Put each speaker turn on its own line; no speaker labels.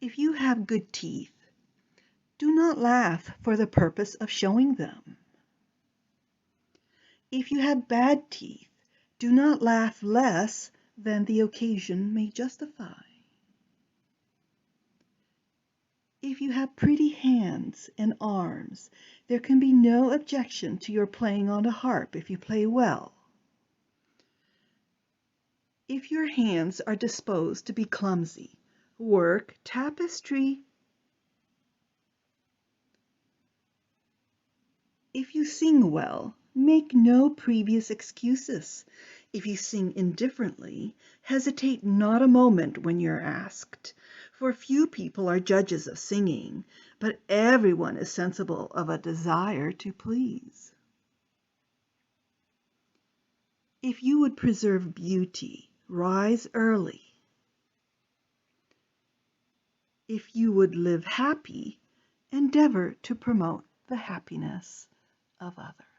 If you have good teeth, do not laugh for the purpose of showing them. If you have bad teeth, do not laugh less than the occasion may justify. If you have pretty hands and arms, there can be no objection to your playing on a harp if you play well. If your hands are disposed to be clumsy, work tapestry. If you sing well, make no previous excuses. If you sing indifferently, hesitate not a moment when you're asked. For few people are judges of singing, but everyone is sensible of a desire to please. If you would preserve beauty, rise early. If you would live happy, endeavor to promote the happiness of others.